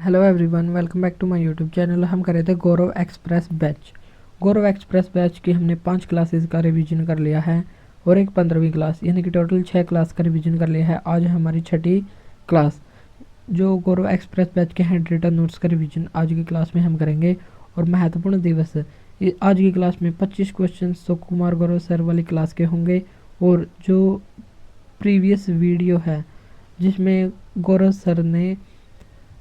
Hello everyone, welcome back to my YouTube channel. हम कर रहे थे Gaurav express batch. Gaurav express batch की हमने 5 क्लासेस का रिवीजन कर लिया है और एक 15वीं क्लास, यानी कि टोटल 6 क्लास का रिवीजन कर लिया है। आज हमारी 6ठी क्लास जो गौरव एक्सप्रेस बैच के हैंड रिटन नोट्स का रिवीजन आज की क्लास में हम करेंगे। और महत्वपूर्ण दिवस आज की क्लास में 25 क्वेश्चन तो कुमार गौरव सर वाली क्लास के होंगे, और जो प्रीवियस वीडियो है जिसमें गौरव सर ने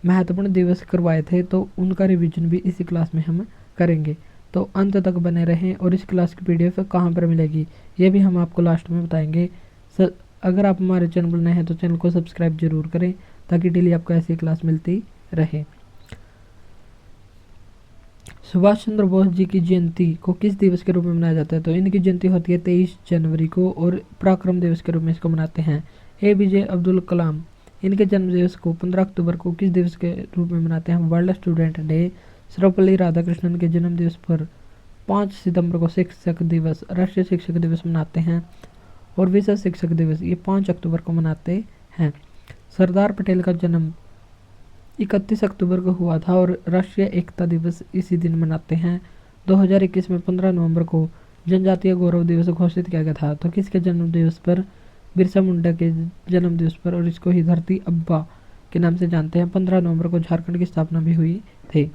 महत्वपूर्ण दिवस करवाए थे तो उनका रिवीजन भी इसी क्लास में हम करेंगे। तो अंत तक बने रहें। और इस क्लास की पीडीएफ कहाँ पर मिलेगी ये भी हम आपको लास्ट में बताएंगे। अगर आप हमारे चैनल पर नए हैं तो चैनल को सब्सक्राइब जरूर करें ताकि डेली आपको ऐसी क्लास मिलती रहे। सुभाष चंद्र बोस जी की जयंती को किस दिवस के रूप में मनाया जाता है? तो इनकी जयंती होती है 23 जनवरी को और पराक्रम दिवस के रूप में इसको मनाते हैं। APJ अब्दुल कलाम, इनके जन्म दिवस को 15 अक्टूबर को किस दिवस के रूप में मनाते हैं? World student day. Sarvepalli Radhakrishnan के जन्म दिवस पर 5 सितंबर को शिक्षक दिवस, राष्ट्रीय शिक्षक दिवस मनाते हैं। और विश्व शिक्षक दिवस ये 5 अक्टूबर को मनाते हैं। सरदार पटेल का जन्म 31 अक्टूबर को हुआ था और राष्ट्रीय एकता दिवस इसी दिन मनाते हैं। 2021 में 15 नवंबर को जनजातीय गौरव दिवस घोषित किया गया था। तो किसके जन्म दिवस पर? बिरसा मुंडा के जन्म दिवस पर, और इसको ही धरती अब्बा के नाम से जानते हैं। 15 नवंबर को झारखंड की स्थापना भी हुई थी।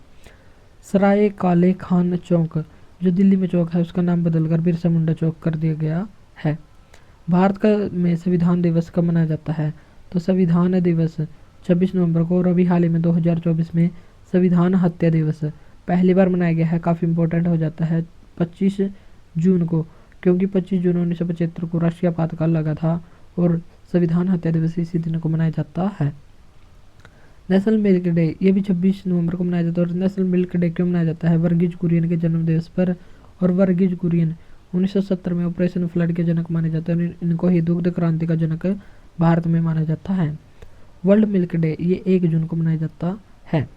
सराय काले खान चौक जो दिल्ली में चौक है उसका नाम बदलकर बिरसा मुंडा चौक कर दिया गया है। भारत का में संविधान दिवस कब मनाया जाता है? तो संविधान दिवस 26 नवंबर को, और अभी हाल ही में 2024 में संविधान हत्या दिवस पहली बार मनाया गया है। काफ़ी इंपॉर्टेंट हो जाता है 25 जून को, क्योंकि 25 जून 1975 को राष्ट्रीय आपातकाल लगा था और संविधान हत्या दिवस इसी दिन को मनाया जाता है। नेशनल मिल्क डे ये भी 26 नवंबर को मनाया जाता है। और नेशनल मिल्क डे क्यों मनाया जाता है? वर्गीज कुरियन के जन्म दिवस पर, और वर्गीज कुरियन 1970 में ऑपरेशन फ्लड के जनक माने जाते हैं। इनको ही दुग्ध क्रांति का जनक भारत में माना जाता है। वर्ल्ड मिल्क डे ये 1 जून को मनाया जाता है।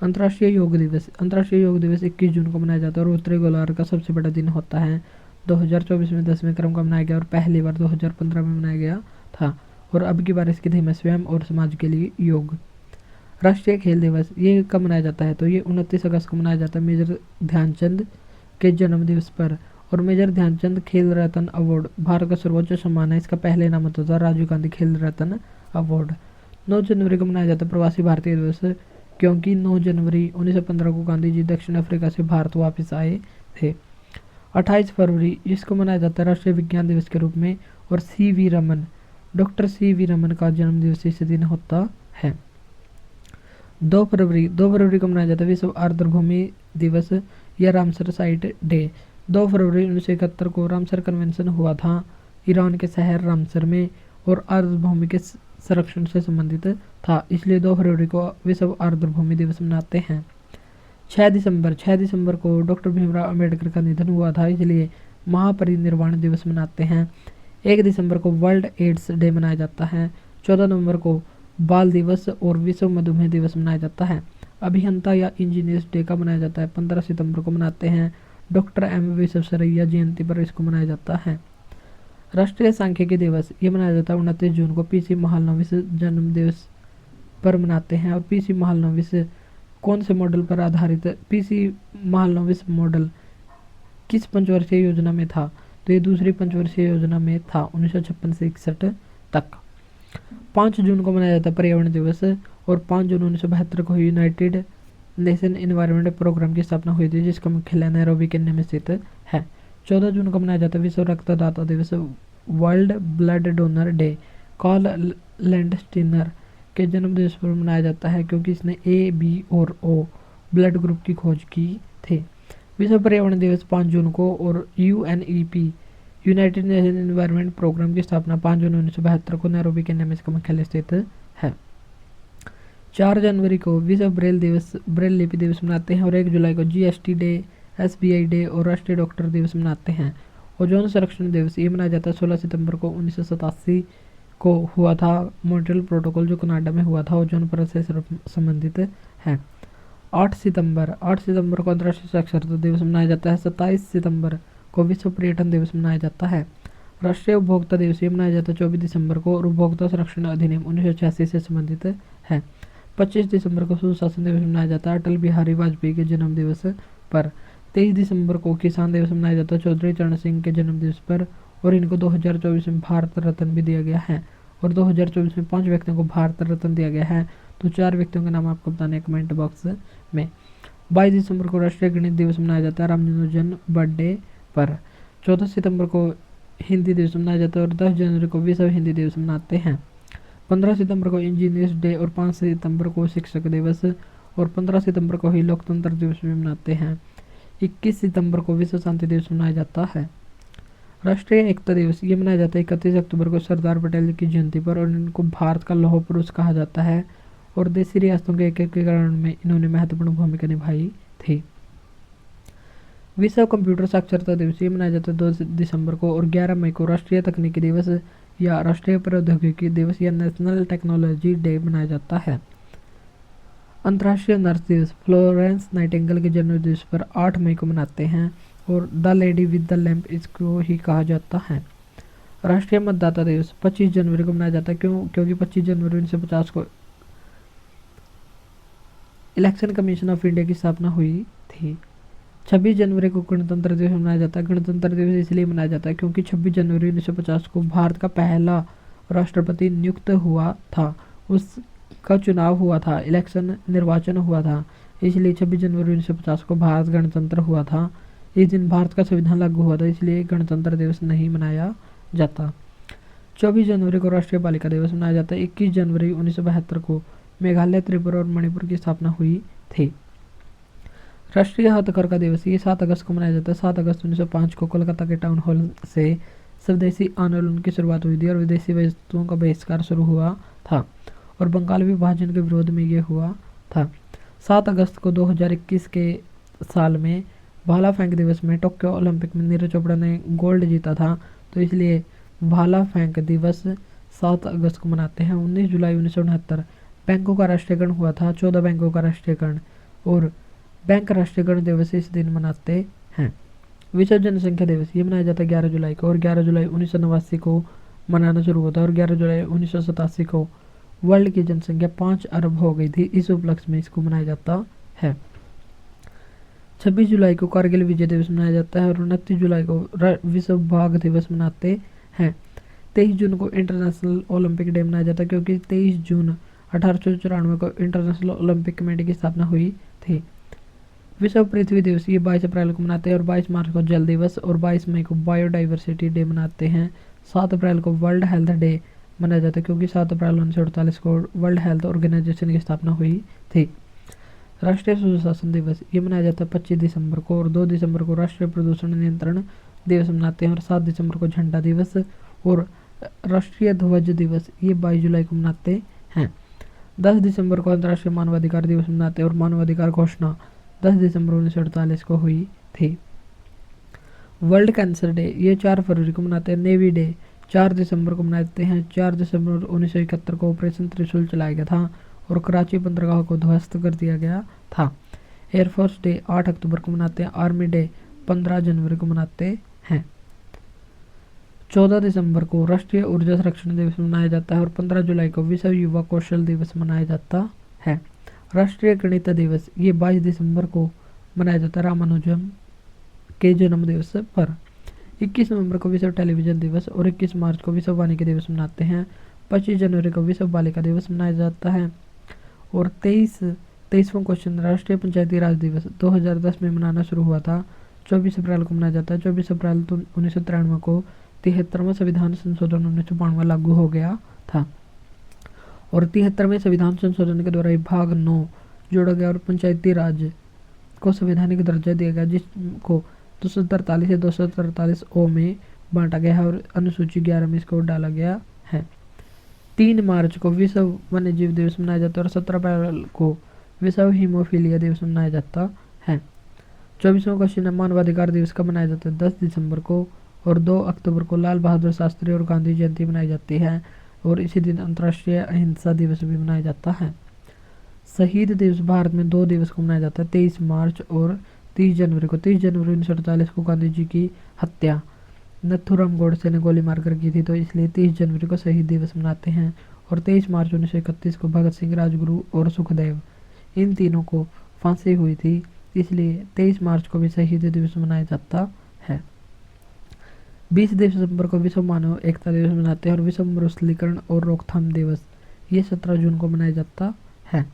अंतर्राष्ट्रीय योग दिवस 21 जून को मनाया जाता है और उत्तरी गोलार्ध का सबसे बड़ा दिन होता है। 2024 में 10वें क्रम का मनाया गया और पहली बार 2015 में मनाया गया था। और अब की बार इसकी थीम है स्वयं और समाज के लिए योग। राष्ट्रीय खेल दिवस ये कब मनाया जाता है? तो ये 29 अगस्त को मनाया जाता है मेजर ध्यानचंद के जन्म दिवस पर। और मेजर ध्यानचंद खेल रत्न अवार्ड भारत का सर्वोच्च सम्मान है। इसका पहले नाम होता था राजीव गांधी खेल रत्न अवार्ड। 9 जनवरी को मनाया जाता है प्रवासी भारतीय दिवस, क्योंकि 9 जनवरी 1915 को गांधी जी दक्षिण अफ्रीका से भारत वापस आए थे। 28 फरवरी इसको मनाया जाता है राष्ट्रीय विज्ञान दिवस के रूप में। और डॉक्टर CV रमन का जन्म दिवस इस दिन होता है। 2 फरवरी को मनाया जाता है विश्व आर्द्रभूमि दिवस या रामसर साइट डे। 2 फरवरी 1971 को रामसर कन्वेंशन हुआ था ईरान के शहर रामसर में, और आर्द्रभूमि के संरक्षण से संबंधित था, इसलिए 2 फरवरी को विश्व आर्द्रभूमि दिवस मनाते हैं। 6 दिसंबर को डॉक्टर भीमराव अंबेडकर का निधन हुआ था, इसलिए महापरिनिर्वाण दिवस मनाते हैं। 1 दिसंबर को वर्ल्ड एड्स डे मनाया जाता है। 14 नवंबर को बाल दिवस और विश्व मधुमेह दिवस मनाया जाता है। अभियंता या इंजीनियर्स डे का मनाया जाता है 15 सितंबर को मनाते हैं। डॉक्टर M विश्वेश्वरैया जयंती पर इसको मनाया जाता है। राष्ट्रीय सांख्यिकी दिवस ये मनाया जाता है 29 जून को PC महालनोबिस जन्म दिवस पर मनाते हैं। और PC महालनोबिस कौन से मॉडल पर आधारित है? PC महालनोबिस मॉडल किस पंचवर्षीय योजना में था? तो ये दूसरी पंचवर्षीय योजना में था 1956 से 61 तक। 5 जून को मनाया जाता है पर्यावरण दिवस, और 5 जून 1972 को यूनाइटेड नेशन इन्वायरमेंट प्रोग्राम की स्थापना हुई थी जिसका मुख्यालय नैरोबी केन्या में स्थित है। 14 जून को मनाया जाता है विश्व रक्तदाता दिवस, world blood donor day. Karl Landsteiner के जन्म दिवस पर मनाया जाता है क्योंकि इसने A, B और O ब्लड ग्रुप की खोज की थी। विश्व पर्यावरण दिवस 5 जून को, और UNEP United Nation Environment Programme की स्थापना 5 जून 1972 को नैरोबी केन्या में इसका मुख्यालय स्थित है। 4 जनवरी को विश्व ब्रेल लिपि दिवस मनाते हैं, और 1 जुलाई को GST डे, SBI डे और राष्ट्रीय डॉक्टर दिवस मनाते हैं। ओजोन संरक्षण दिवस ये मनाया जाता है 16 सितंबर को 1987 को हुआ था मॉन्ट्रियल प्रोटोकॉल जो कनाडा में हुआ था, ओजोन परत से संबंधित है। 8 सितंबर को अंतर्राष्ट्रीय साक्षरता दिवस मनाया जाता है। 27 सितंबर को विश्व पर्यटन दिवस मनाया जाता है। राष्ट्रीय उपभोक्ता दिवस ये मनाया जाता है 24 दिसंबर को, और उपभोक्ता संरक्षण अधिनियम 1986 से संबंधित है। 25 दिसंबर को सुशासन दिवस मनाया जाता है अटल बिहारी वाजपेयी के जन्म दिवस पर। 23 दिसंबर को किसान दिवस मनाया जाता है चौधरी चरण सिंह के जन्म दिवस पर। और इनको 2024 में भारत रत्न भी दिया गया है। और 2024 में 5 व्यक्तियों को भारत रत्न दिया गया है। तो 4 व्यक्तियों के नाम आपको बताने कमेंट बॉक्स में। 22 दिसंबर को राष्ट्रीय गणित दिवस मनाया जाता है रामानुजन बर्थडे पर। 14 सितंबर को हिंदी दिवस मनाया जाता है और 10 जनवरी को विश्व हिंदी दिवस मनाते हैं। 15 सितंबर को इंजीनियर्स डे और 5 सितंबर को शिक्षक दिवस और 15 सितंबर को ही लोकतंत्र दिवस भी मनाते हैं। 21 सितंबर को विश्व शांति दिवस मनाया जाता है। राष्ट्रीय एकता दिवस ये मनाया जाता है 31 अक्टूबर को सरदार पटेल की जयंती पर और इनको भारत का लौह पुरुष कहा जाता है और देशी रियासतों के एकीकरण में इन्होंने महत्वपूर्ण भूमिका निभाई थी। विश्व कंप्यूटर साक्षरता दिवस ये मनाया जाता है 2 दिसंबर को और 11 मई को राष्ट्रीय तकनीकी दिवस या राष्ट्रीय प्रौद्योगिकी दिवस या नेशनल टेक्नोलॉजी डे मनाया जाता है। अंतर्राष्ट्रीय नर्स दिवस फ्लोरेंस नाइटिंगेल के जन्म दिवस पर 8 मई को मनाते हैं और the lady with the lamp इसको ही कहा जाता है। राष्ट्रीय मतदाता दिवस 25 जनवरी को मनाया जाता है क्योंकि 25 जनवरी 1950 को इलेक्शन कमीशन ऑफ इंडिया की स्थापना हुई थी। 26 जनवरी को गणतंत्र दिवस मनाया जाता है। गणतंत्र दिवस इसलिए मनाया जाता है क्योंकि 26 जनवरी 1950 को भारत का पहला राष्ट्रपति नियुक्त हुआ था, उसका चुनाव हुआ था, इलेक्शन निर्वाचन हुआ था, इसलिए 26 जनवरी 1950 को भारत गणतंत्र हुआ था। इस दिन भारत का संविधान लागू हुआ था, इसलिए गणतंत्र दिवस नहीं मनाया जाता। 24 जनवरी को राष्ट्रीय बालिका दिवस मनाया जाता है। 21 जनवरी 1972 को मेघालय, त्रिपुरा और मणिपुर की स्थापना हुई थी। राष्ट्रीय हथकरघा दिवस ये 7 अगस्त को मनाया जाता है। 7 अगस्त 1905 को कोलकाता के टाउन हॉल से स्वदेशी आंदोलन की शुरुआत हुई थी और विदेशी वस्तुओं का बहिष्कार शुरू हुआ था और बंगाल विभाजन के विरोध में ये हुआ था। 7 अगस्त को 2021 के साल में भाला फेंक दिवस में टोक्यो ओलंपिक में नीरज चोपड़ा ने गोल्ड जीता था, तो इसलिए भाला फेंक दिवस 7 अगस्त को मनाते हैं। 19 जुलाई 1969 बैंकों का राष्ट्रीयकरण हुआ था। 14 बैंकों का राष्ट्रीयकरण और बैंक राष्ट्रीयकरण दिवस इस दिन मनाते हैं। विश्व जनसंख्या दिवस ये मनाया जाता है 11 जुलाई को और 11 जुलाई 1989 को मनाना शुरू होता है और 11 जुलाई 1987 को वर्ल्ड की जनसंख्या 5 अरब हो गई थी। इस उपलक्ष्य में इसको मनाया जाता है। 26 जुलाई को कारगिल विजय दिवस मनाया जाता है और 29 जुलाई को विश्व बाघ दिवस मनाते हैं। 23 जून को इंटरनेशनल ओलंपिक डे मनाया जाता है क्योंकि 23 जून 1894 को इंटरनेशनल ओलंपिक कमेटी की स्थापना हुई थी। विश्व पृथ्वी दिवस ये 22 अप्रैल को मनाते हैं और 22 मार्च को जल दिवस और 22 मई को बायोडाइवर्सिटी डे मनाते हैं। 7 अप्रैल को वर्ल्ड हेल्थ डे मनाया जाता है क्योंकि 7 अप्रैल 1948 को वर्ल्ड हेल्थ ऑर्गेनाइजेशन की स्थापना हुई थी। राष्ट्रीय सुशासन दिवस ये मनाया जाता है 25 दिसंबर को और 2 दिसंबर को राष्ट्रीय प्रदूषण नियंत्रण दिवस मनाते हैं और 7 दिसंबर को झंडा दिवस और राष्ट्रीय ध्वज दिवस ये 22 जुलाई को मनाते हैं। 10 दिसंबर को अंतर्राष्ट्रीय मानवाधिकार दिवस मनाते हैं और मानवाधिकार घोषणा 10 दिसंबर 1948 को हुई थी। वर्ल्ड कैंसर डे ये 4 फरवरी को मनाते हैं। नेवी डे 4 दिसंबर को मनाते हैं। 4 दिसंबर 1971 को ऑपरेशन त्रिशूल चलाया गया था और कराची बंदरगाह को ध्वस्त कर दिया गया था। एयरफोर्स डे 8 अक्टूबर को मनाते हैं। आर्मी डे 15 जनवरी को मनाते हैं। 14 दिसंबर को राष्ट्रीय ऊर्जा संरक्षण दिवस मनाया जाता है और 15 जुलाई को विश्व युवा कौशल दिवस मनाया जाता है। राष्ट्रीय गणित दिवस ये 22 दिसंबर को मनाया जाता है रामानुजन के जन्म दिवस पर। 21 नवंबर को विश्व टेलीविजन दिवस और 21 मार्च को विश्व वानिकी दिवस मनाते हैं। 25 जनवरी को विश्व बालिका दिवस मनाया जाता है और 23वां क्वेश्चन राष्ट्रीय पंचायती राज दिवस 2010 में मनाना शुरू हुआ था। 24 अप्रैल को मनाया जाता है। 24 अप्रैल 1993 को 73वां संविधान संशोधन 1992 लागू हो गया था और 73वें संविधान संशोधन के द्वारा भाग 9 जोड़ा गया और पंचायती राज को संवैधानिक दर्जा दिया गया, जिसको 243 या 243 ओ में बांटा गया है और अनुसूची 11 में इसको डाला गया है। 3 मार्च को विश्व वन्य जीव दिवस मनाया जाता है और 17 अप्रैल को विश्व हीमोफीलिया दिवस मनाया जाता है। 24वां क्वेश्चन है मानवाधिकार दिवस कब मनाया जाता है? 10 दिसंबर को और 2 अक्टूबर को लाल बहादुर शास्त्री और गांधी जयंती मनाई जाती है और इसी दिन अंतर्राष्ट्रीय अहिंसा दिवस भी मनाया जाता है। शहीद दिवस भारत में 2 दिवस को मनाया जाता है, 23 मार्च और 30 जनवरी को। 30 जनवरी 1948 को गांधी जी की हत्या नथुराम गोडसे ने गोली मारकर की थी, तो इसलिए 30 जनवरी को शहीद दिवस मनाते हैं और 23 मार्च 1931 को भगत सिंह, राजगुरु और सुखदेव इन तीनों को फांसी हुई थी, इसलिए 23 मार्च को भी शहीद दिवस मनाया जाता है। 20 दिसंबर को विश्व मानव एकता दिवस मनाते हैं और विश्व मरुस्थलीकरण और रोकथाम दिवस ये 17 जून को मनाया जाता है।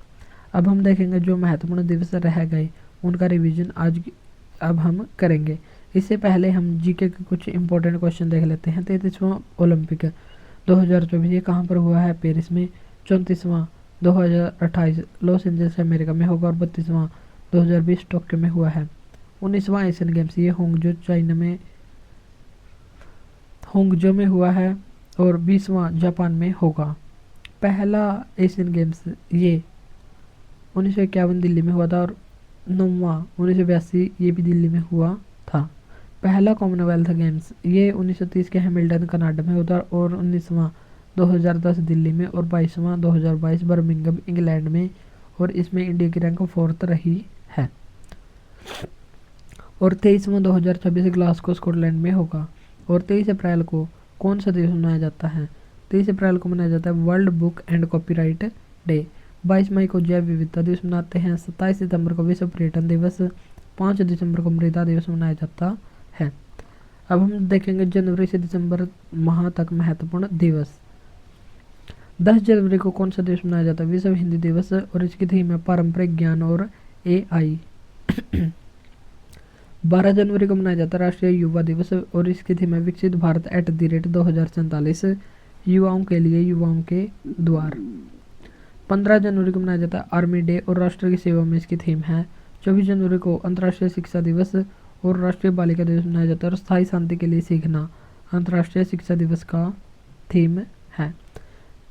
अब हम देखेंगे जो महत्वपूर्ण दिवस रह गए उनका रिवीजन आज अब हम करेंगे। इससे पहले हम जीके के कुछ इंपॉर्टेंट क्वेश्चन देख लेते हैं। 33वां ओलंपिक 2024 ये कहाँ पर हुआ है? पेरिस में। 34वां 2028 लॉस एंजल्स अमेरिका में होगा और 32वां 2020 टोक्यो में हुआ है। 19वां एशियन गेम्स ये होंगजो में हुआ है और 20वां जापान में होगा। पहला एशियन गेम्स ये 1951 दिल्ली में हुआ था और 9वां 1982 ये भी दिल्ली में हुआ था। पहला कॉमनवेल्थ गेम्स ये 1930 के हैमिल्टन कनाडा में होता और 19वां 2010 दिल्ली में और 22वां 2022 बर्मिंघम इंग्लैंड में और इसमें इंडिया की रैंक 4th रही है। और 23वां 2026 ग्लासगो स्कॉटलैंड में होगा। और 23 अप्रैल को कौन सा दिवस मनाया जाता है? 23 अप्रैल को मनाया जाता है world book and copyright day. 22 मई को जैव विविधता दिवस मनाते हैं। 27 सितंबर को विश्व पर्यटन दिवस। 5 दिसंबर को मृदा दिवस मनाया जाता है। अब हम देखेंगे जनवरी से दिसंबर माह तक महत्वपूर्ण दिवस। 10 जनवरी को कौन सा दिवस मनाया जाता है? विश्व हिंदी दिवस और इसकी थीम है पारंपरिक ज्ञान और AI। 12 जनवरी को मनाया जाता है राष्ट्रीय युवा दिवस और इसकी थीम है विकसित भारत @2047 युवाओं के लिए युवाओं के द्वार। 15 जनवरी को मनाया जाता है आर्मी डे और राष्ट्र की सेवा में इसकी थीम है। 24 जनवरी को अंतर्राष्ट्रीय शिक्षा दिवस और राष्ट्रीय बालिका दिवस मनाया जाता है और स्थायी शांति के लिए सीखना अंतर्राष्ट्रीय शिक्षा दिवस का थीम है।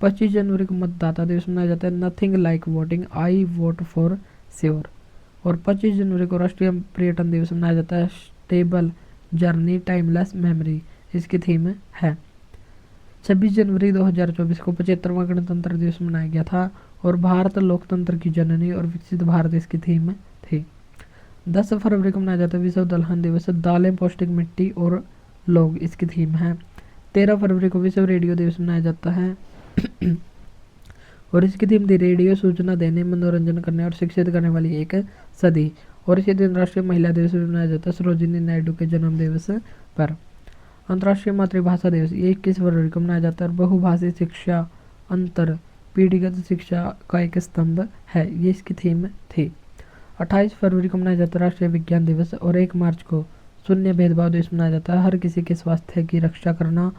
25 जनवरी को मतदाता दिवस मनाया जाता है nothing like voting I vote for sure. और 25 जनवरी को राष्ट्रीय पर्यटन दिवस मनाया जाता है स्टेबल जर्नी टाइमलेस मेमोरी इसकी थीम है। 26 जनवरी 2024 को 75वां गणतंत्र दिवस मनाया गया था और भारत लोकतंत्र की जननी और विकसित भारत इसकी थीम थी। 10 फरवरी को मनाया जाता है विश्व दलहन दिवस दालें पौष्टिक मिट्टी और लोग इसकी थीम है। 13 फरवरी को विश्व रेडियो दिवस मनाया जाता है और इसकी थीम थी रेडियो सूचना देने मनोरंजन करने और शिक्षित करने वाली एक सदी। और इसी दिन राष्ट्रीय महिला दिवस भी मनाया जाता है सरोजिनी नायडू के जन्म दिवस पर। अंतर्राष्ट्रीय मातृभाषा दिवस ये 21 फरवरी को मनाया जाता है और बहुभाषी शिक्षा अंतर पीढ़ीगत शिक्षा का एक स्तंभ है ये इसकी थीम थी। 28 फरवरी को मनाया जाता है राष्ट्रीय विज्ञान दिवस और 1 मार्च को शून्य भेदभाव दिवस मनाया जाता है। हर किसी के स्वास्थ्य की रक्षा करना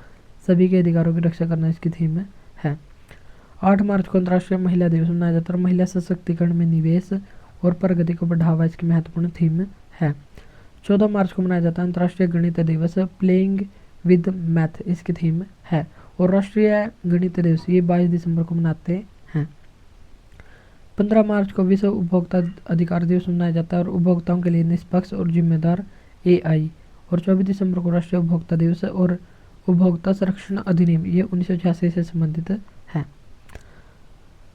सभी के अधिकारों की रक्षा करना इसकी थीम है। 8 मार्च को अंतर्राष्ट्रीय महिला दिवस मनाया जाता है और महिला सशक्तिकरण में निवेश और प्रगति को बढ़ावा इसकी महत्वपूर्ण थीम है। 14 मार्च को मनाया जाता है अंतर्राष्ट्रीय गणित दिवस प्लेइंग विद मैथ इसकी थीम है। और राष्ट्रीय गणित दिवस ये 22 दिसंबर को मनाते हैं। 15 मार्च को विश्व उपभोक्ता अधिकार दिवस मनाया जाता है और उपभोक्ताओं के लिए निष्पक्ष और जिम्मेदार AI। और 24 दिसंबर को राष्ट्रीय उपभोक्ता दिवस और उपभोक्ता संरक्षण अधिनियम ये 1986 से संबंधित है।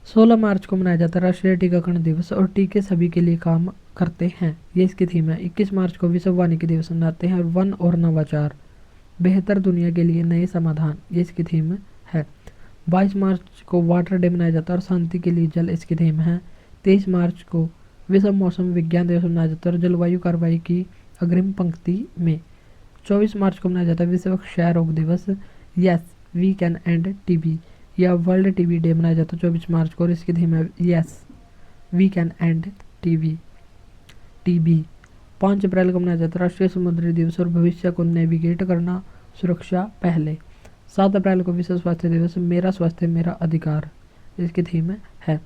16 मार्च को मनाया जाता है राष्ट्रीय टीकाकरण दिवस और टीके सभी के लिए काम करते हैं ये इसकी थीम है। 21 मार्च को विश्व वानिकी दिवस मनाते हैं और वन और नवाचार बेहतर दुनिया के लिए नए समाधान ये इसकी थीम है। 22 मार्च को वाटर डे मनाया जाता है और शांति के लिए जल इसकी थीम है। 23 मार्च को विश्व मौसम विज्ञान दिवस मनाया जाता है और जलवायु कार्रवाई की अग्रिम पंक्ति में। 24 मार्च को मनाया जाता है विश्व क्षय रोग दिवस yes we can end TB या वर्ल्ड TB डे मनाया जाता है 24 मार्च को और इसकी थीम है yes we can end TB। 5 अप्रैल को मनाया जाता है राष्ट्रीय समुद्री दिवस और भविष्य को नेविगेट करना सुरक्षा पहले। 7 अप्रैल को विश्व स्वास्थ्य दिवस मेरा स्वास्थ्य मेरा अधिकार इसकी थीम है।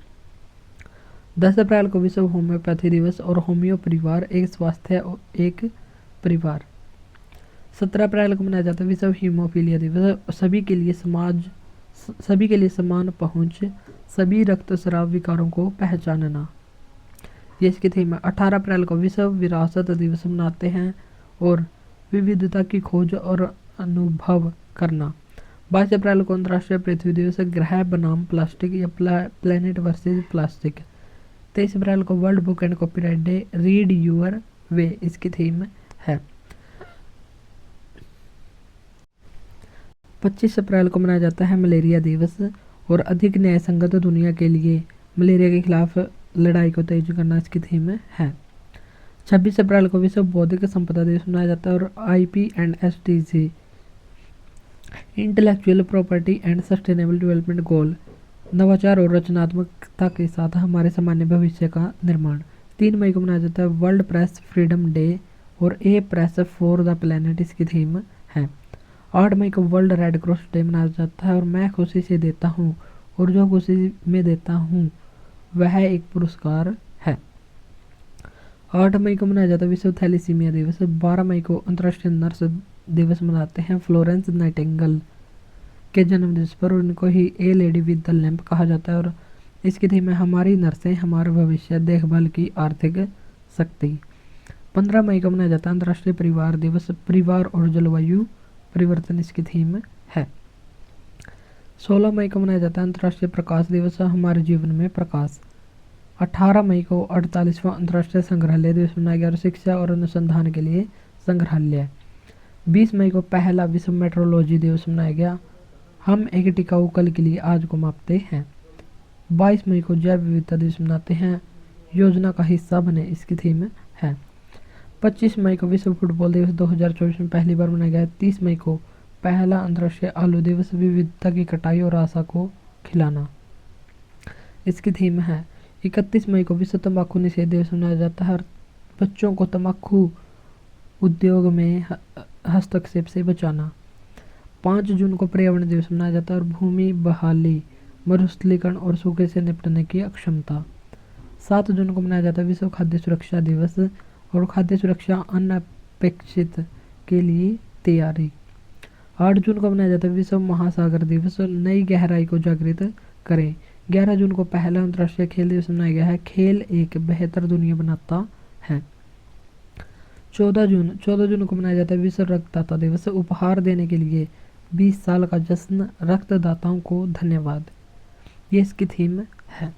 10 अप्रैल को विश्व होम्योपैथी दिवस और होम्यो परिवार एक स्वास्थ्य और एक परिवार। 17 अप्रैल को मनाया जाता है विश्व हीमोफीलिया दिवस सभी के लिए समान पहुंच सभी रक्तस्राव विकारों को पहचानना ये इसकी थीम है। 18 अप्रैल को विश्व विरासत दिवस मनाते हैं और विविधता की खोज और अनुभव करना। 22 अप्रैल को अंतर्राष्ट्रीय पृथ्वी दिवस ग्रह बनाम प्लास्टिक या प्लेनेट वर्सेस प्लास्टिक। 23 अप्रैल को world book and copyright day read your way इसकी थीम है। 25 अप्रैल को मनाया जाता है मलेरिया दिवस और अधिक न्याय संगत दुनिया के लिए मलेरिया के खिलाफ लड़ाई को तेज करना इसकी थीम है। 26 अप्रैल को विश्व बौद्धिक संपदा दिवस मनाया जाता है और IP&SDG intellectual property and sustainable development goal नवाचार और रचनात्मकता के साथ हमारे सामान्य भविष्य का निर्माण। 3 मई को मनाया जाता है वर्ल्ड प्रेस फ्रीडम डे और ए प्रेस फॉर द प्लेनेट इसकी थीम है। 8 मई को वर्ल्ड रेड क्रॉस डे मनाया जाता है और मैं खुशी से देता हूँ और जो खुशी में देता हूँ वह एक पुरस्कार है। 8 मई को मनाया जाता है विश्व थैलीसीमिया दिवस। 12 मई को अंतर्राष्ट्रीय नर्स दिवस मनाते हैं। फ्लोरेंस नाइटिंगेल के जन्म दिवस पर उनको ही a lady with the lamp कहा जाता है और इसकी थीम है हमारी नर्सें हमारा भविष्य देखभाल की आर्थिक शक्ति। 15 मई को मनाया जाता है अंतर्राष्ट्रीय परिवार दिवस। परिवार और जलवायु परिवर्तन इसकी थीम है। 16 मई को मनाया जाता है अंतर्राष्ट्रीय प्रकाश दिवस हमारे जीवन में प्रकाश। 18 मई को 48वां अंतर्राष्ट्रीय संग्रहालय दिवस मनाया गया और शिक्षा और अनुसंधान के लिए संग्रहालय। 20 मई को पहला विश्व मेट्रोलॉजी दिवस मनाया गया। हम एक टिकाऊ कल के लिए आज को मापते हैं। 22 मई को जैव विविधता दिवस मनाते हैं। योजना का हिस्सा बने इसकी थीम है। 25 मई को विश्व फुटबॉल दिवस 2024 में पहली बार मनाया गया। 30 मई को पहला अंतर्राष्ट्रीय आलू दिवस विविधता की कटाई और आशा को खिलाना इसकी थीम है। 31 मई को विश्व तंबाकू निषेध दिवस मनाया जाता है और बच्चों को तंबाकू उद्योग में हस्तक्षेप से बचाना। 5 जून को पर्यावरण दिवस मनाया जाता है और भूमि बहाली मरुस्थलीकरण और सूखे से निपटने की अक्षमता। 7 जून को मनाया जाता है विश्व खाद्य सुरक्षा दिवस और खाद्य सुरक्षा अनपेक्षित के लिए तैयारी। 8 जून को मनाया जाता है विश्व महासागर दिवस और नई गहराई को जागृत करें। 11 जून को पहला अंतर्राष्ट्रीय खेल दिवस मनाया गया है। खेल एक बेहतर दुनिया बनाता है। 14 जून को मनाया जाता है विश्व रक्तदाता दिवस। उपहार देने के लिए 20 साल का जश्न रक्तदाताओं को धन्यवाद ये इसकी थीम है।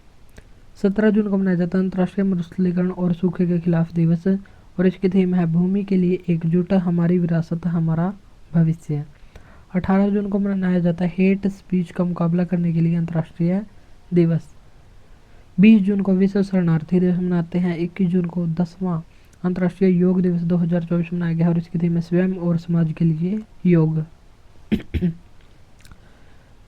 17 जून को मनाया जाता है अंतर्राष्ट्रीय मरुस्थलीकरण और सूखे के खिलाफ दिवस और इसकी थीम है भूमि के लिए एकजुट हमारी विरासत हमारा भविष्य। 18 जून को मनाया जाता है हेट स्पीच का मुकाबला करने के लिए अंतर्राष्ट्रीय दिवस। 20 जून को विश्व शरणार्थी दिवस मनाते हैं। 21 जून को 10वां अंतर्राष्ट्रीय योग दिवस 2024 मनाया गया और इसकी थीम है स्वयं और समाज के लिए योग।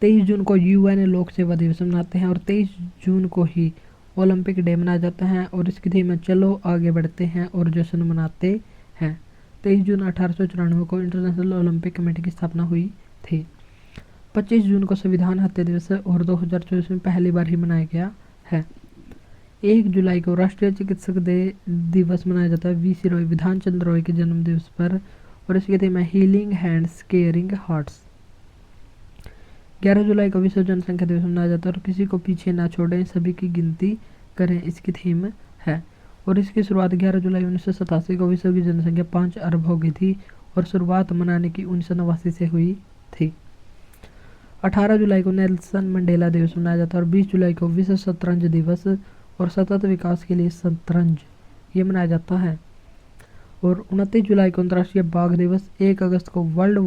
23 जून को UN लोक सेवा दिवस मनाते हैं और 23 जून को ही ओलंपिक डे मनाया जाता है और इसकी थीम है चलो आगे बढ़ते हैं और जश्न मनाते हैं। 23 जून 1894 को इंटरनेशनल ओलंपिक कमेटी की स्थापना हुई थी। 25 जून को संविधान हत्या दिवस और 2024 में पहली बार ही मनाया गया है। 1 जुलाई को राष्ट्रीय चिकित्सक दिवस मनाया जाता है VC रॉय विधान चंद्र रॉय के जन्म दिवस पर और इसकी थीम है हीलिंग हैंड्स केयरिंग हार्ट्स। 11 जुलाई को विश्व जनसंख्या दिवस मनाया जाता है और किसी को पीछे ना छोड़ें सभी की गिनती करें इसकी थीम है और इसकी शुरुआत 11 जुलाई 1987 को विश्व की जनसंख्या 5 अरब हो गई थी और शुरुआत मनाने की 1989 से हुई थी। 18 जुलाई को नेल्सन मंडेला दिवस मनाया जाता है और 20 जुलाई को विश्व शतरंज दिवस और सतत विकास के लिए शतरंज ये मनाया जाता है और 29 जुलाई को अंतर्राष्ट्रीय बाघ दिवस। 1 अगस्त को वर्ल्ड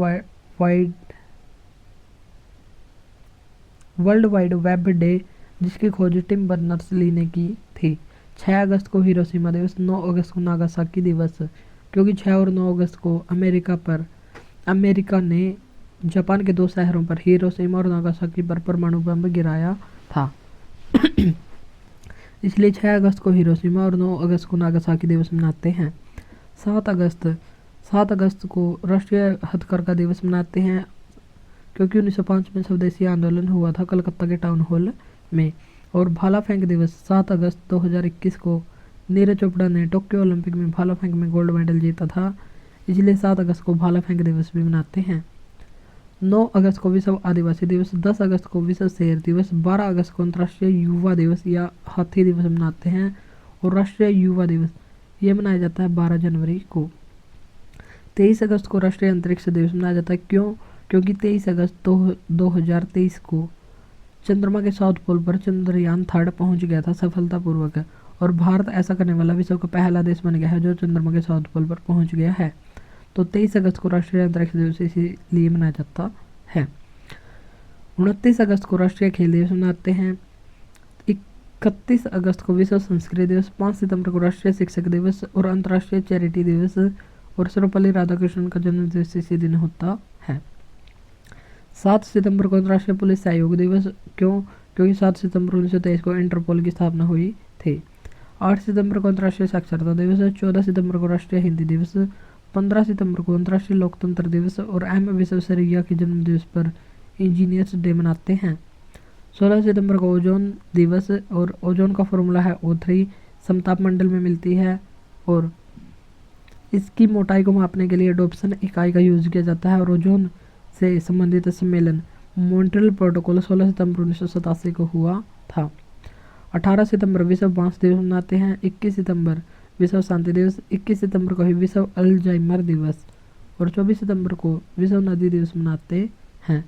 वाइड वेब डे जिसकी खोज टिम बर्नर्स-ली ने की थी। 6 अगस्त को हिरोशिमा दिवस। 9 अगस्त को नागासाकी दिवस क्योंकि 6 और 9 अगस्त को अमेरिका ने जापान के 2 शहरों पर हिरोशिमा और नागासाकी पर परमाणु बम गिराया था इसलिए 6 अगस्त को हिरोशिमा और 9 अगस्त को नागासाकी दिवस मनाते हैं। 7 अगस्त को राष्ट्रीय हथकरघा दिवस मनाते हैं क्योंकि 1905 में स्वदेशी आंदोलन हुआ था कलकत्ता के टाउन हॉल में। और भाला फेंक दिवस 7 अगस्त 2021 को नीरज चोपड़ा ने टोक्यो ओलंपिक में भाला फेंक में गोल्ड मेडल जीता था इसलिए 7 अगस्त को भाला फेंक दिवस भी मनाते हैं। 9 अगस्त को विश्व आदिवासी दिवस। 10 अगस्त को विश्व शेर दिवस। 12 अगस्त को अंतर्राष्ट्रीय युवा दिवस या हाथी दिवस मनाते हैं और राष्ट्रीय युवा दिवस ये मनाया जाता है 12 जनवरी को। 23 अगस्त को राष्ट्रीय अंतरिक्ष दिवस मनाया जाता है क्योंकि 23 अगस्त 2023 को चंद्रमा के साउथ पोल पर चंद्रयान 3 पहुंच गया था सफलतापूर्वक और भारत ऐसा करने वाला विश्व का पहला देश बन गया है जो चंद्रमा के साउथ पोल पर पहुंच गया है। तो 23 अगस्त को राष्ट्रीय अंतरिक्ष दिवस इसीलिए मनाया जाता है। 29 अगस्त को राष्ट्रीय खेल दिवस मनाते हैं। 31 अगस्त को विश्व संस्कृत दिवस। 5 सितंबर को राष्ट्रीय शिक्षक दिवस और अंतर्राष्ट्रीय चैरिटी दिवस। और सर्वपल्ली राधाकृष्णन का जन्म दिवस इसी दिन होता है। 7 सितंबर को अंतर्राष्ट्रीय पुलिस सहयोग दिवस। क्योंकि 7 सितंबर 1923 को इंटरपोल की स्थापना हुई थी। 8 सितंबर को अंतर्राष्ट्रीय साक्षरता दिवस। 14 सितंबर को राष्ट्रीय हिंदी दिवस। 15 सितंबर को अंतर्राष्ट्रीय लोकतंत्र दिवस और एम विश्वेश्वरैया के जन्म दिवस पर इंजीनियर्स डे मनाते हैं। 16 सितंबर को ओजोन दिवस और ओजोन का फॉर्मूला है O3, समताप मंडल में मिलती है और इसकी मोटाई को मापने के लिए डॉप्सन इकाई का यूज किया जाता है। और ओजोन से संबंधित सम्मेलन मॉन्ट्रियल प्रोटोकॉल 16 सितंबर 1987 को हुआ था। 18 सितंबर विश्व बांस दिवस मनाते हैं। 21 सितंबर विश्व शांति दिवस। 21 सितंबर को ही विश्व अल्जाइमर दिवस और 24 सितंबर को विश्व नदी दिवस मनाते हैं।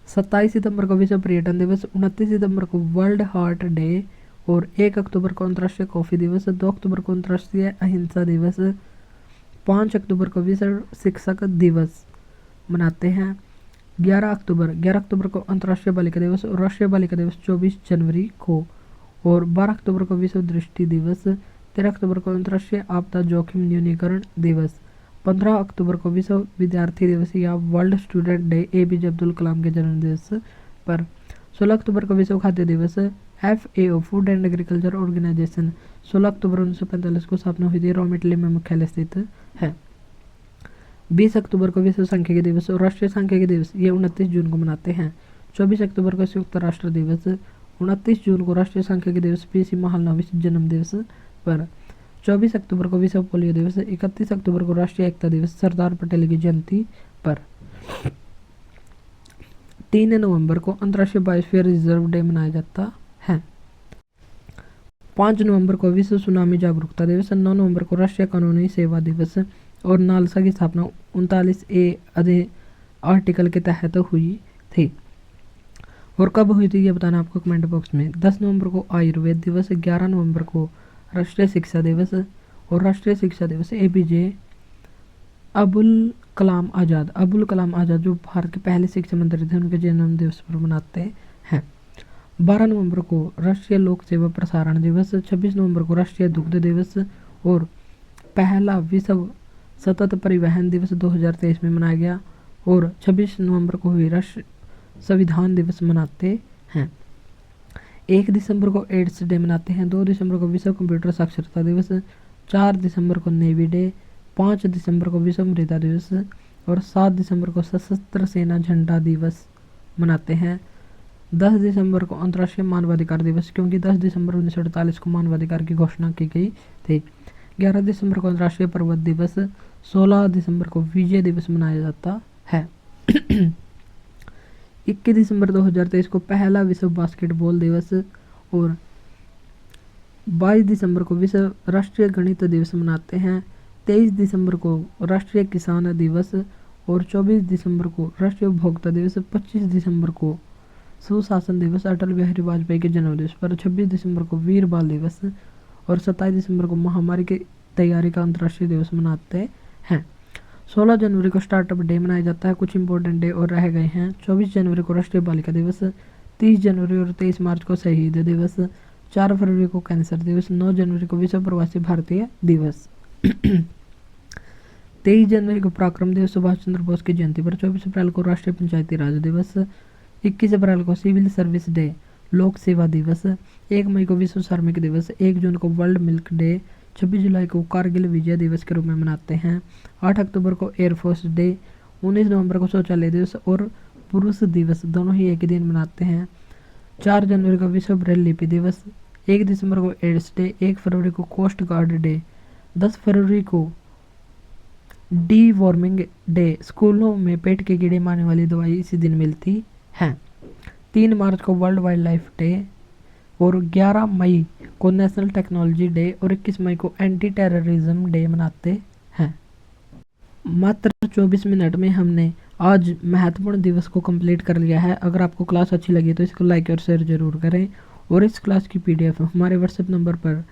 27 सितंबर को विश्व पर्यटन दिवस। 29 सितंबर को वर्ल्ड हार्ट डे और 1 अक्टूबर को अंतर्राष्ट्रीय कॉफी दिवस। 2 अक्टूबर को अंतर्राष्ट्रीय अहिंसा दिवस। 5 अक्टूबर को विश्व शिक्षक दिवस मनाते हैं। 11 अक्टूबर को अंतर्राष्ट्रीय बालिका दिवस और राष्ट्रीय बालिका दिवस 24 जनवरी को। और 12 अक्टूबर को विश्व दृष्टि दिवस। 13 अक्टूबर को अंतर्राष्ट्रीय आपदा जोखिम न्यूनीकरण दिवस। 15 अक्टूबर को विश्व विद्यार्थी दिवस या world student day APJ Abdul Kalam के जन्म दिवस पर। 16 अक्टूबर को विश्व खाद्य दिवस। FAO food and agriculture organisation 16 अक्टूबर 1945 को स्थापना हुई थी। रोम इटली में मुख्यालय स्थित है। 20 अक्टूबर को विश्व सांख्यिकी दिवस और राष्ट्रीय सांख्यिकी दिवस ये 29 जून को मनाते हैं। 24 अक्टूबर को संयुक्त राष्ट्र दिवस। 29 जून को राष्ट्रीय सांख्यिकी दिवस PC महालनोबिस जन्म दिवस पर। 24 अक्टूबर को विश्व पोलियो दिवस। 31 अक्टूबर को राष्ट्रीय एकता दिवस सरदार पटेल की जयंती पर। 3 नवंबर को अंतर्राष्ट्रीय बायोस्फीयर रिजर्व डे मनाया जाता है। 5 नवंबर को विश्व सुनामी जागरूकता दिवस। 9 नवंबर को राष्ट्रीय कानूनी सेवा दिवस और नालसा की स्थापना 39A आर्टिकल के तहत हुई थी। और कब हुई थी ये बताना आपको कमेंट बॉक्स में। 10 नवंबर को आयुर्वेद दिवस। 11 नवंबर को राष्ट्रीय शिक्षा दिवस और राष्ट्रीय शिक्षा दिवस APJ अबुल कलाम आज़ाद जो भारत के पहले शिक्षा मंत्री थे उनके जन्म दिवस पर मनाते हैं। 12 नवंबर को राष्ट्रीय लोक सेवा प्रसारण दिवस। 26 नवंबर को राष्ट्रीय दुग्ध दिवस और पहला विश्व सतत परिवहन दिवस 2023 में मनाया गया। और 26 नवंबर को हुई राष्ट्रीय संविधान दिवस मनाते हैं। 1 दिसंबर को एड्स डे मनाते हैं। 2 दिसंबर को विश्व कंप्यूटर साक्षरता दिवस। 4 दिसंबर को नेवी डे। 5 दिसंबर को विश्व मृदा दिवस और 7 दिसंबर को सशस्त्र सेना झंडा दिवस मनाते हैं। 10 दिसंबर को अंतर्राष्ट्रीय मानवाधिकार दिवस क्योंकि 10 दिसंबर 1948 को मानवाधिकार की घोषणा की गई थी। 11 दिसंबर को अंतर्राष्ट्रीय पर्वत दिवस। 16 दिसंबर को विजय दिवस मनाया जाता है। 21 दिसंबर 2023 को पहला विश्व बास्केटबॉल दिवस और 22 दिसंबर को विश्व राष्ट्रीय गणित दिवस मनाते हैं। 23 दिसंबर को राष्ट्रीय किसान दिवस और 24 दिसंबर को राष्ट्रीय उपभोक्ता दिवस। 25 दिसंबर को सुशासन दिवस अटल बिहारी वाजपेयी के जन्म दिवस पर। 26 दिसंबर को वीर बाल दिवस और 27 दिसंबर को महामारी की तैयारी का अंतर्राष्ट्रीय दिवस मनाते हैं। 16 जनवरी को स्टार्टअप डे मनाया जाता है। कुछ इंपॉर्टेंट डे और रह गए हैं। 24 जनवरी को राष्ट्रीय बालिका दिवस। 30 जनवरी और 23 मार्च को शहीद दिवस। 4 फरवरी को कैंसर दिवस। 9 जनवरी को विश्व प्रवासी भारतीय दिवस। 23 जनवरी को पराक्रम दिवस सुभाष चंद्र बोस की जयंती पर। 24 अप्रैल को राष्ट्रीय पंचायती राज दिवस। 21 अप्रैल को सिविल सर्विस डे लोक सेवा दिवस। 1 मई को विश्व श्रमिक दिवस। 1 जून को वर्ल्ड मिल्क डे। 26 जुलाई को कारगिल विजय दिवस के रूप में मनाते हैं। 8 अक्टूबर को एयरफोर्स डे। 19 नवंबर को शौचालय दिवस और पुरुष दिवस दोनों ही एक ही दिन मनाते हैं। 4 जनवरी को विश्व ब्रेल लिपि दिवस। 1 दिसंबर को एड्स डे। 1 फरवरी को कोस्ट गार्ड डे। 10 फरवरी को डी वॉर्मिंग डे। स्कूलों में पेट के कीड़े मारने वाली दवाई इसी दिन मिलती है। 3 मार्च को वर्ल्ड वाइल्ड लाइफ डे और 11 मई को नेशनल टेक्नोलॉजी डे और 21 मई को एंटी टेररिज्म डे मनाते हैं। मात्र 24 मिनट में हमने आज महत्वपूर्ण दिवस को कंप्लीट कर लिया है। अगर आपको क्लास अच्छी लगी तो इसको लाइक और शेयर जरूर करें और इस क्लास की PDF हमारे व्हाट्सएप नंबर पर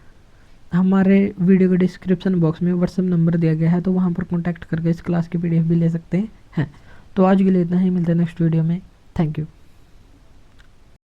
हमारे वीडियो के डिस्क्रिप्शन बॉक्स में व्हाट्सएप नंबर दिया गया है तो वहाँ पर कॉन्टैक्ट करके इस क्लास की PDF भी ले सकते हैं। तो आज के लिए इतना ही, मिलते हैं नेक्स्ट वीडियो में। Thank you.